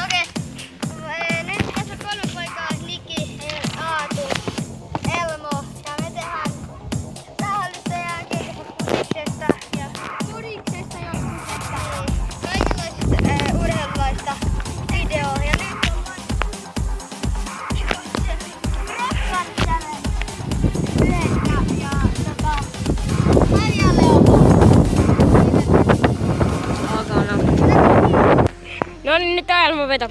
Okei. Nyt tässä on 3 poikaa. Niki, Aatu, Elmo. Ja me tehdään rauhallista ja kehityksesta ja puriksesta joskus. Kaikenlaista urheilulaista videoa. Ja nyt on kroppan tänne yhden ja Marjalle on. No niin, nyt on Elmo veto.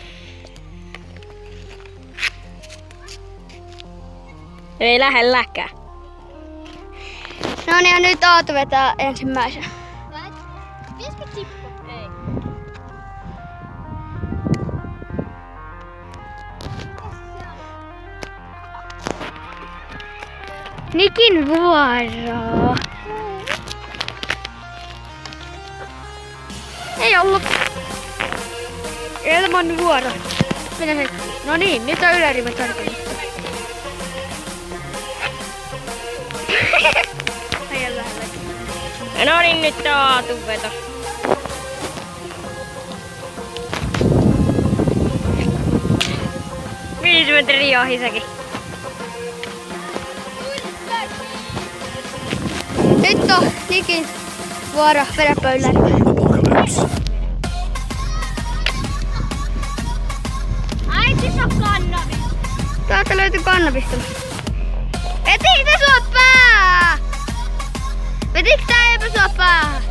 Ei lähelläkään. No niin, ja nyt Aatu vetää ensimmäisen. Pitäisikö tippu? Ei. Nikin vuoro. Ei ollut. Elmon vuoro. Mennä se. No niin, nyt on ylärivä tarkoitus. No niin, nyt on Aatun veto. Viisi metriä ohi sekin. Nyt on Nikin vuoro. Vedäpä ylärivä. Äiti on kannabis. Täältä löytyy kannabista. Vetikö sua pää? Vetikö tää eipä sua päähän?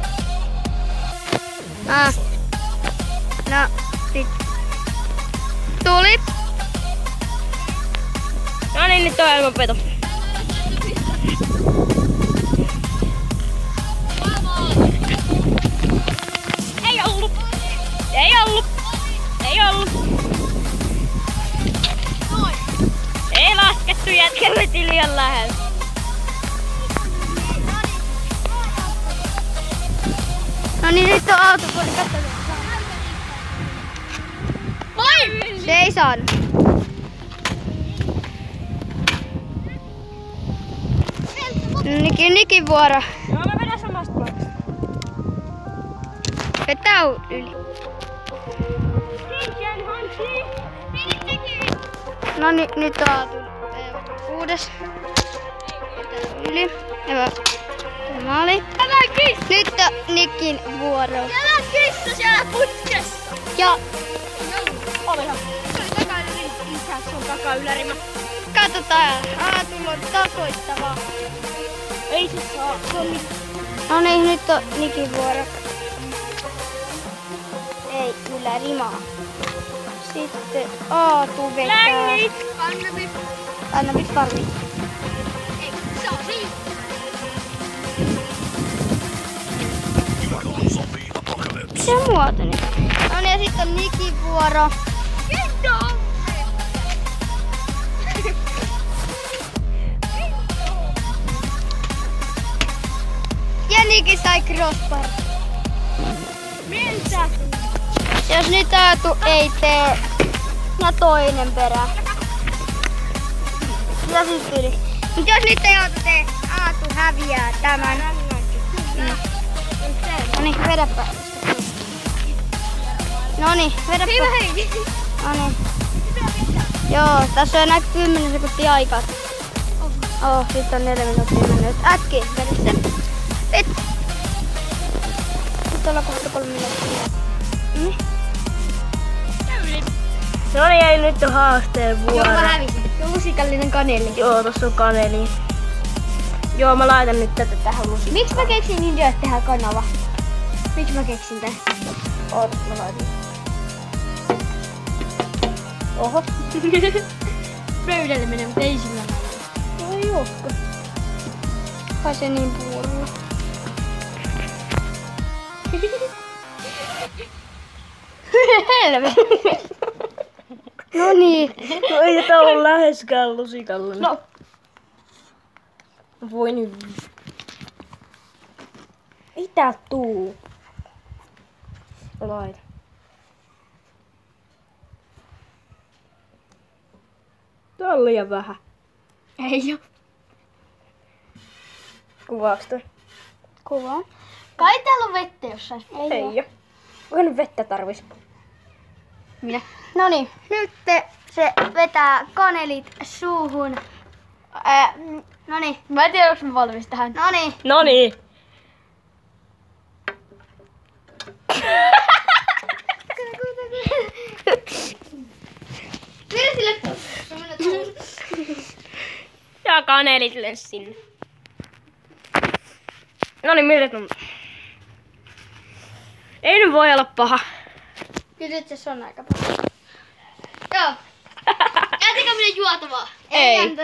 No, sit. Tuli. No niin, nyt on Elmon veto. Ei ollut. Ei ollut. Ei ollut. Ei laskettu, jätkä veti liian lähellä. No niin, nyt on autopuoli. Se ei saanut. Nikin vuoro. Joo, mä vedän samasta paikasta. Vetää yli. No niin, nyt on Aatun 6. Vetää yli. Hyvä. Tämä oli. Nyt on Nikin vuoro. Älä kissa siellä putkessa! Ja Olehan. Se oli takainen isä, se on takaylärimä. katsotaan. Aatulla on tasoittava. Ei se saa, se on nyt. No niin, nyt on Nikin vuoro. Ei ylärimaa. Sitten Aatu vetää. Längit! Kannabis tarvii. Ei, se on siinä. Se muoto nyt. No niin, ja sitten on Nikin vuoro. Ja Niki sai crossbar. Miltä? Jos nyt Aatu ei tee, no toinen perä. Ja sit yli. Mut jos nyt ei Aatu tee, Aatu häviää tämän. Noniin, vedäpä. Noniin, vedäpä. Noniin. Joo, tässä on enää 10 sekuntia aikaa. Nyt on 4 minuuttia mennyt. Äkkiä, vedä se. Nyt ollaan kohta 3 minuuttia. Niin. No niin, ei nyt on haasteen vuoro. Joo, mä hävisin. Lusikallinen kaneli. Joo, tossa on kaneli. Joo, mä laitan nyt tätä tähän lusikkaan. Miksi mä keksin niin, että tehdään kanava? Miksi mä keksin tän? Oota, mä laitan. Oho. Pöydälle menee, mutta ei sillä lailla. Ei oosko. Kai se niin puolella. Helvetti. No niin. No ei tää ole läheskään lusikallinen. No. Voi nyt. Mitä tuu? Laita. Tää on liian vähän. Ei oo. Kuvaaks toi? Kuvaa. Kai täällä on vettä jossain. Ei oo. Onko nyt vettä tarvis? Minä. Noniin, nyt se vetää kanelit suuhun. Noniin. Mä en tiedä, onko mä valmis tähän. Noniin. Noniin. Mene sille. Ja kanelit lens sinne. Noniin, miltä tuntuu? Ei nyt voi olla paha. Kyllä nyt se on aika paha. Joo. Jätikö minä juotavaa? Ei. Ei.